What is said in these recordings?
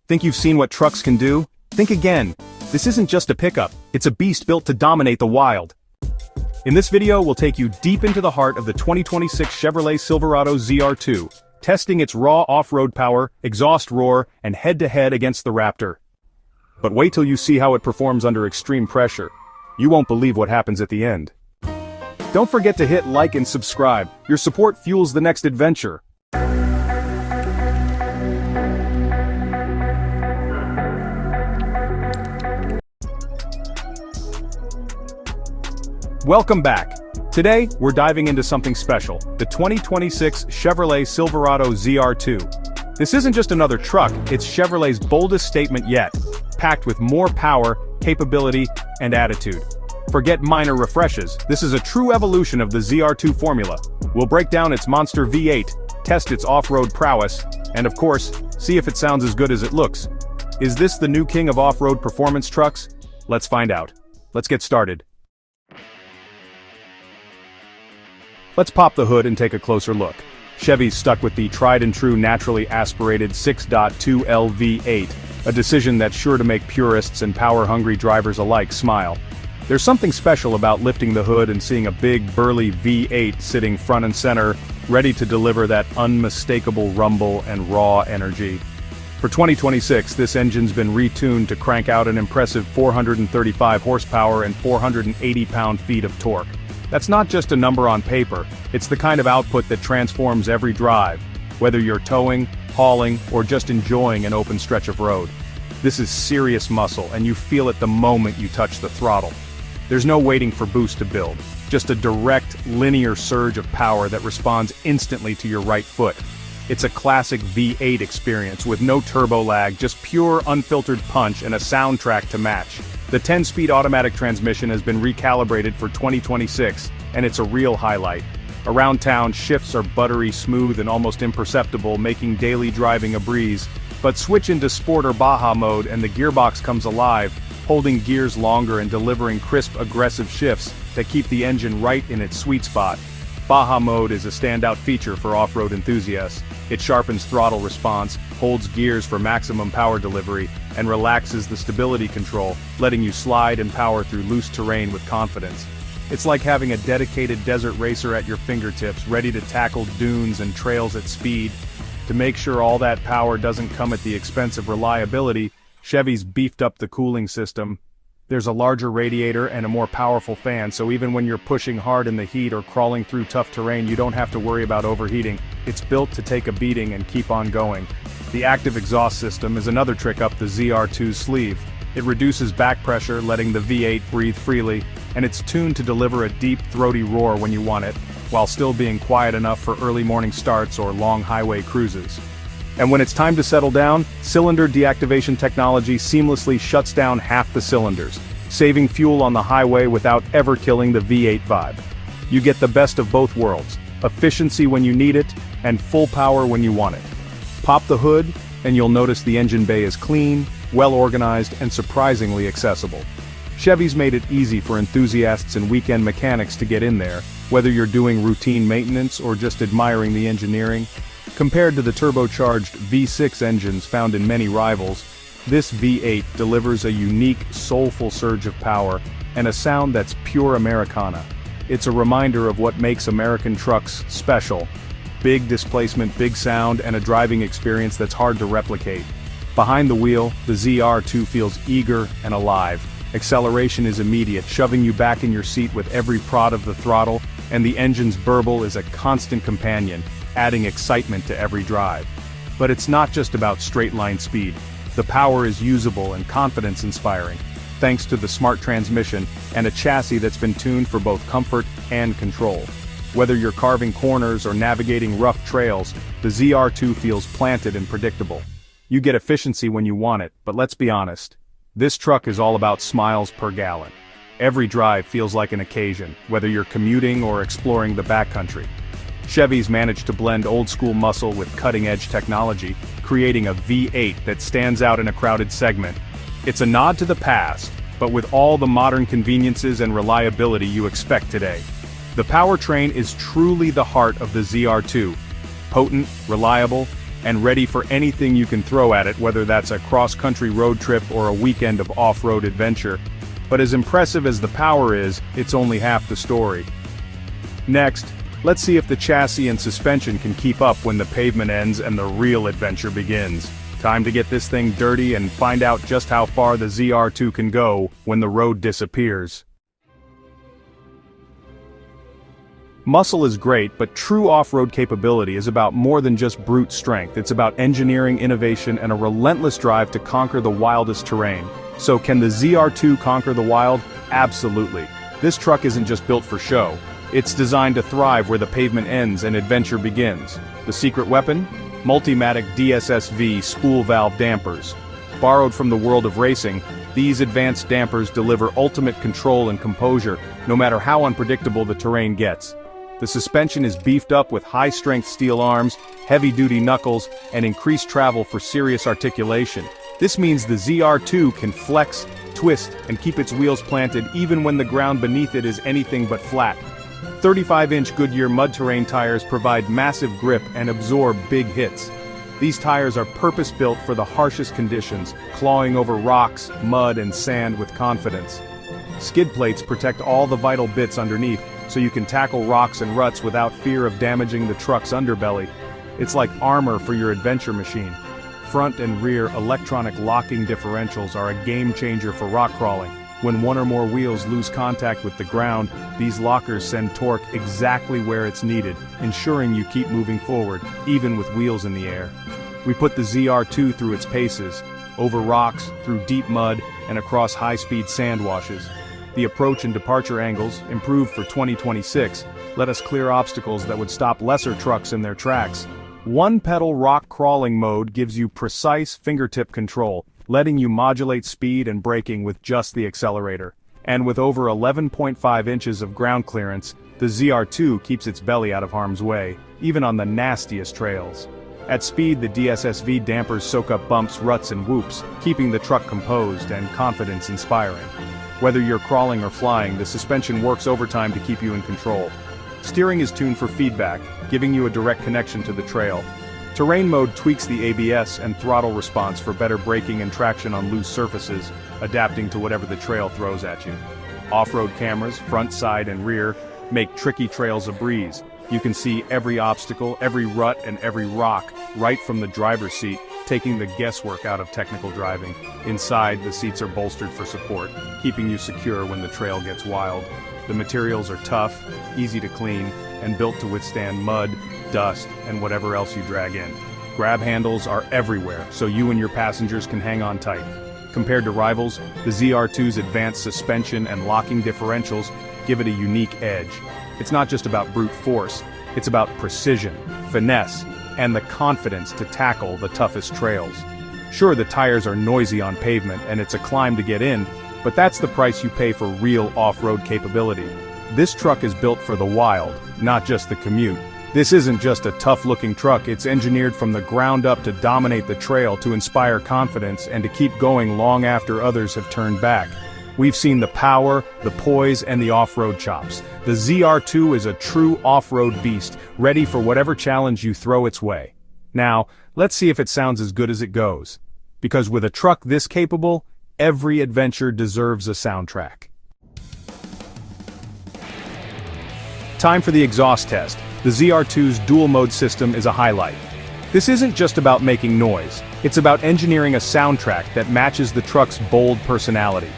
Think you've seen what trucks can do? Think again. This isn't just a pickup, it's a beast built to dominate the wild. In this video, we'll take you deep into the heart of the 2026 Chevrolet Silverado ZR2, testing its raw off-road power, exhaust roar, and head-to-head against the Raptor. But wait till you see how it performs under extreme pressure. You won't believe what happens at the end. Don't forget to hit like and subscribe. Your support fuels the next adventure. Welcome back. Today, we're diving into something special, the 2026 Chevrolet Silverado ZR2. This isn't just another truck, it's Chevrolet's boldest statement yet, packed with more power, capability, and attitude. Forget minor refreshes, this is a true evolution of the ZR2 formula. We'll break down its monster V8, test its off-road prowess, and of course, see if it sounds as good as it looks. Is this the new king of off-road performance trucks? Let's find out. Let's get started. Let's pop the hood and take a closer look. Chevy's stuck with the tried-and-true naturally aspirated 6.2L V8, a decision that's sure to make purists and power-hungry drivers alike smile. There's something special about lifting the hood and seeing a big, burly V8 sitting front and center, ready to deliver that unmistakable rumble and raw energy. For 2026, this engine's been retuned to crank out an impressive 435 horsepower and 480 pound-feet of torque. That's not just a number on paper, it's the kind of output that transforms every drive, whether you're towing, hauling, or just enjoying an open stretch of road. This is serious muscle, and you feel it the moment you touch the throttle. There's no waiting for boost to build, just a direct, linear surge of power that responds instantly to your right foot. It's a classic V8 experience with no turbo lag, just pure, unfiltered punch and a soundtrack to match. The 10-speed automatic transmission has been recalibrated for 2026, and it's a real highlight. Around town, shifts are buttery smooth and almost imperceptible, making daily driving a breeze. But switch into Sport or Baja mode and the gearbox comes alive, holding gears longer and delivering crisp, aggressive shifts that keep the engine right in its sweet spot. Baja mode is a standout feature for off-road enthusiasts. It sharpens throttle response, holds gears for maximum power delivery, and relaxes the stability control, letting you slide and power through loose terrain with confidence. It's like having a dedicated desert racer at your fingertips, ready to tackle dunes and trails at speed. To make sure all that power doesn't come at the expense of reliability, Chevy's beefed up the cooling system. There's a larger radiator and a more powerful fan, so even when you're pushing hard in the heat or crawling through tough terrain, you don't have to worry about overheating. It's built to take a beating and keep on going. The active exhaust system is another trick up the ZR2's sleeve. It reduces back pressure, letting the V8 breathe freely, and it's tuned to deliver a deep, throaty roar when you want it, while still being quiet enough for early morning starts or long highway cruises. And when it's time to settle down, cylinder deactivation technology seamlessly shuts down half the cylinders, saving fuel on the highway without ever killing the V8 vibe. You get the best of both worlds, efficiency when you need it, and full power when you want it. Pop the hood, and you'll notice the engine bay is clean, well-organized, and surprisingly accessible. Chevy's made it easy for enthusiasts and weekend mechanics to get in there, whether you're doing routine maintenance or just admiring the engineering. Compared to the turbocharged V6 engines found in many rivals, this V8 delivers a unique, soulful surge of power and a sound that's pure Americana. It's a reminder of what makes American trucks special. Big displacement, big sound, and a driving experience that's hard to replicate. Behind the wheel, the ZR2 feels eager and alive. Acceleration is immediate, shoving you back in your seat with every prod of the throttle, and the engine's burble is a constant companion, adding excitement to every drive. But it's not just about straight-line speed. The power is usable and confidence-inspiring, thanks to the smart transmission and a chassis that's been tuned for both comfort and control. Whether you're carving corners or navigating rough trails, the ZR2 feels planted and predictable. You get efficiency when you want it, but let's be honest. This truck is all about smiles per gallon. Every drive feels like an occasion, whether you're commuting or exploring the backcountry. Chevy's managed to blend old-school muscle with cutting-edge technology, creating a V8 that stands out in a crowded segment. It's a nod to the past, but with all the modern conveniences and reliability you expect today. The powertrain is truly the heart of the ZR2. Potent, reliable, and ready for anything you can throw at it, whether that's a cross-country road trip or a weekend of off-road adventure. But as impressive as the power is, it's only half the story. Next, let's see if the chassis and suspension can keep up when the pavement ends and the real adventure begins. Time to get this thing dirty and find out just how far the ZR2 can go when the road disappears. Muscle is great, but true off-road capability is about more than just brute strength. It's about engineering, innovation, and a relentless drive to conquer the wildest terrain. So can the ZR2 conquer the wild? Absolutely. This truck isn't just built for show. It's designed to thrive where the pavement ends and adventure begins. The secret weapon? Multimatic DSSV spool valve dampers. Borrowed from the world of racing, these advanced dampers deliver ultimate control and composure, no matter how unpredictable the terrain gets. The suspension is beefed up with high-strength steel arms, heavy-duty knuckles, and increased travel for serious articulation. This means the ZR2 can flex, twist, and keep its wheels planted even when the ground beneath it is anything but flat. 35-inch Goodyear mud terrain tires provide massive grip and absorb big hits. These tires are purpose-built for the harshest conditions, clawing over rocks, mud, and sand with confidence. Skid plates protect all the vital bits underneath, so you can tackle rocks and ruts without fear of damaging the truck's underbelly. It's like armor for your adventure machine. Front and rear electronic locking differentials are a game changer for rock crawling. When one or more wheels lose contact with the ground, these lockers send torque exactly where it's needed, ensuring you keep moving forward, even with wheels in the air. We put the ZR2 through its paces, over rocks, through deep mud, and across high-speed sand washes. The approach and departure angles, improved for 2026, let us clear obstacles that would stop lesser trucks in their tracks. One-pedal rock crawling mode gives you precise fingertip control, letting you modulate speed and braking with just the accelerator. And with over 11.5 inches of ground clearance, the ZR2 keeps its belly out of harm's way, even on the nastiest trails. At speed, the DSSV dampers soak up bumps, ruts, and whoops, keeping the truck composed and confidence-inspiring. Whether you're crawling or flying, the suspension works overtime to keep you in control. Steering is tuned for feedback, giving you a direct connection to the trail. Terrain mode tweaks the ABS and throttle response for better braking and traction on loose surfaces, adapting to whatever the trail throws at you. Off-road cameras, front, side, and rear, make tricky trails a breeze. You can see every obstacle, every rut, and every rock right from the driver's seat, taking the guesswork out of technical driving. Inside, the seats are bolstered for support, keeping you secure when the trail gets wild. The materials are tough, easy to clean, and built to withstand mud, dust, and whatever else you drag in. Grab handles are everywhere, so you and your passengers can hang on tight. Compared to rivals, the ZR2's advanced suspension and locking differentials give it a unique edge. It's not just about brute force, it's about precision, finesse, and the confidence to tackle the toughest trails. Sure, the tires are noisy on pavement and it's a climb to get in, but that's the price you pay for real off-road capability. This truck is built for the wild, not just the commute. This isn't just a tough-looking truck, it's engineered from the ground up to dominate the trail, to inspire confidence, and to keep going long after others have turned back. We've seen the power, the poise, and the off-road chops. The ZR2 is a true off-road beast, ready for whatever challenge you throw its way. Now, let's see if it sounds as good as it goes. Because with a truck this capable, every adventure deserves a soundtrack. Time for the exhaust test. The ZR2's dual-mode system is a highlight. This isn't just about making noise, it's about engineering a soundtrack that matches the truck's bold personality.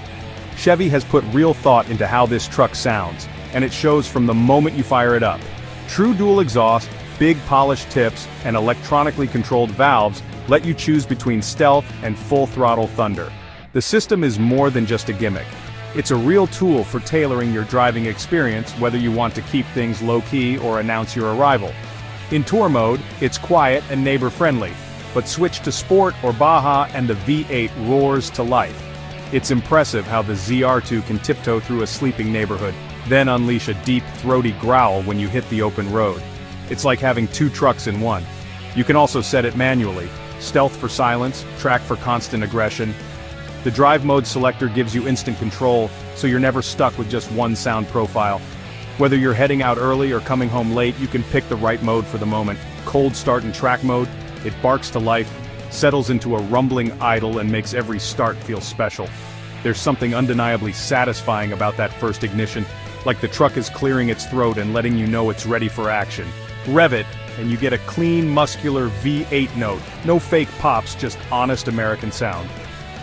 Chevy has put real thought into how this truck sounds, and it shows from the moment you fire it up. True dual exhaust, big polished tips, and electronically controlled valves let you choose between stealth and full-throttle thunder. The system is more than just a gimmick. It's a real tool for tailoring your driving experience, whether you want to keep things low-key or announce your arrival. In tour mode, it's quiet and neighbor-friendly, but switch to Sport or Baja and the V8 roars to life. It's impressive how the ZR2 can tiptoe through a sleeping neighborhood, then unleash a deep, throaty growl when you hit the open road. It's like having two trucks in one. You can also set it manually. Stealth for silence, track for constant aggression. The drive mode selector gives you instant control, so you're never stuck with just one sound profile. Whether you're heading out early or coming home late, you can pick the right mode for the moment. Cold start in track mode, It barks to life, settles into a rumbling idle and makes every start feel special. There's something undeniably satisfying about that first ignition, like the truck is clearing its throat and letting you know it's ready for action. Rev it, and you get a clean, muscular V8 note. No fake pops, just honest American sound.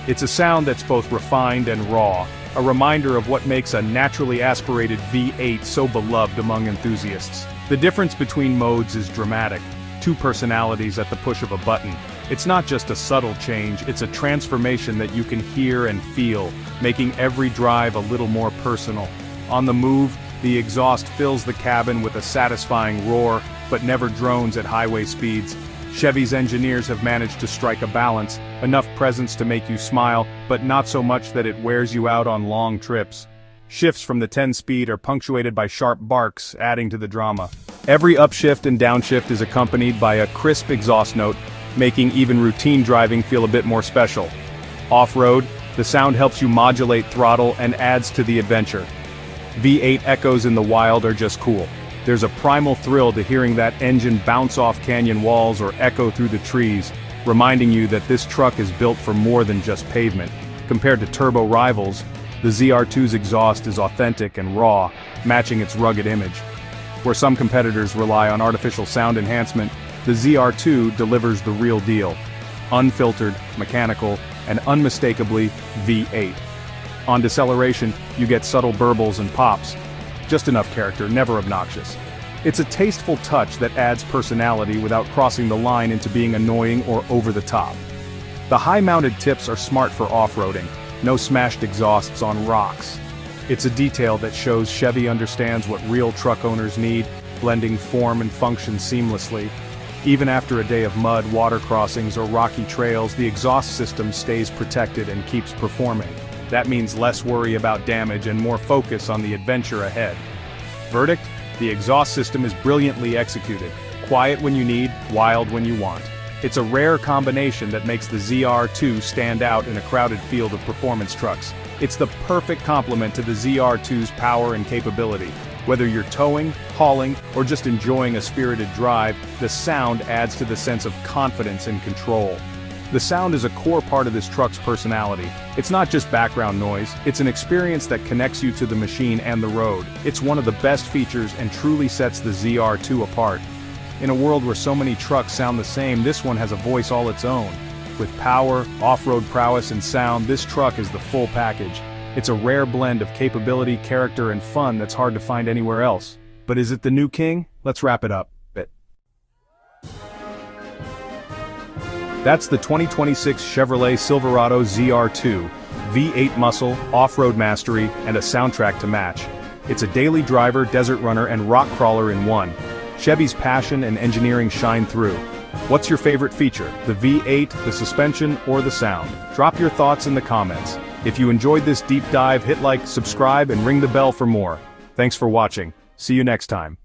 It's a sound that's both refined and raw, a reminder of what makes a naturally aspirated V8 so beloved among enthusiasts. The difference between modes is dramatic. Two personalities at the push of a button. It's not just a subtle change, it's a transformation that you can hear and feel, making every drive a little more personal. On the move, the exhaust fills the cabin with a satisfying roar, but never drones at highway speeds. Chevy's engineers have managed to strike a balance, enough presence to make you smile, but not so much that it wears you out on long trips. Shifts from the 10-speed are punctuated by sharp barks, adding to the drama. Every upshift and downshift is accompanied by a crisp exhaust note, making even routine driving feel a bit more special. Off-road, the sound helps you modulate throttle and adds to the adventure. V8 echoes in the wild are just cool. There's a primal thrill to hearing that engine bounce off canyon walls or echo through the trees, reminding you that this truck is built for more than just pavement. Compared to turbo rivals, the ZR2's exhaust is authentic and raw, matching its rugged image. Where some competitors rely on artificial sound enhancement, the ZR2 delivers the real deal. Unfiltered, mechanical, and unmistakably V8. On deceleration, you get subtle burbles and pops. Just enough character, never obnoxious. It's a tasteful touch that adds personality without crossing the line into being annoying or over the top. The high-mounted tips are smart for off-roading, no smashed exhausts on rocks. It's a detail that shows Chevy understands what real truck owners need, blending form and function seamlessly. Even after a day of mud, water crossings, or rocky trails, the exhaust system stays protected and keeps performing. That means less worry about damage and more focus on the adventure ahead. Verdict? The exhaust system is brilliantly executed. Quiet when you need, wild when you want. It's a rare combination that makes the ZR2 stand out in a crowded field of performance trucks. It's the perfect complement to the ZR2's power and capability. Whether you're towing, hauling, or just enjoying a spirited drive, the sound adds to the sense of confidence and control. The sound is a core part of this truck's personality. It's not just background noise, it's an experience that connects you to the machine and the road. It's one of the best features and truly sets the ZR2 apart. In a world where so many trucks sound the same, this one has a voice all its own. With power, off-road prowess, and sound, this truck is the full package. It's a rare blend of capability, character, and fun that's hard to find anywhere else. But is it the new king? Let's wrap it up. That's the 2026 Chevrolet Silverado ZR2, V8 muscle, off-road mastery, and a soundtrack to match. It's a daily driver, desert runner, and rock crawler in one. Chevy's passion and engineering shine through. What's your favorite feature, the V8, the suspension, or the sound? Drop your thoughts in the comments. If you enjoyed this deep dive, hit like, subscribe, and ring the bell for more. Thanks for watching. See you next time.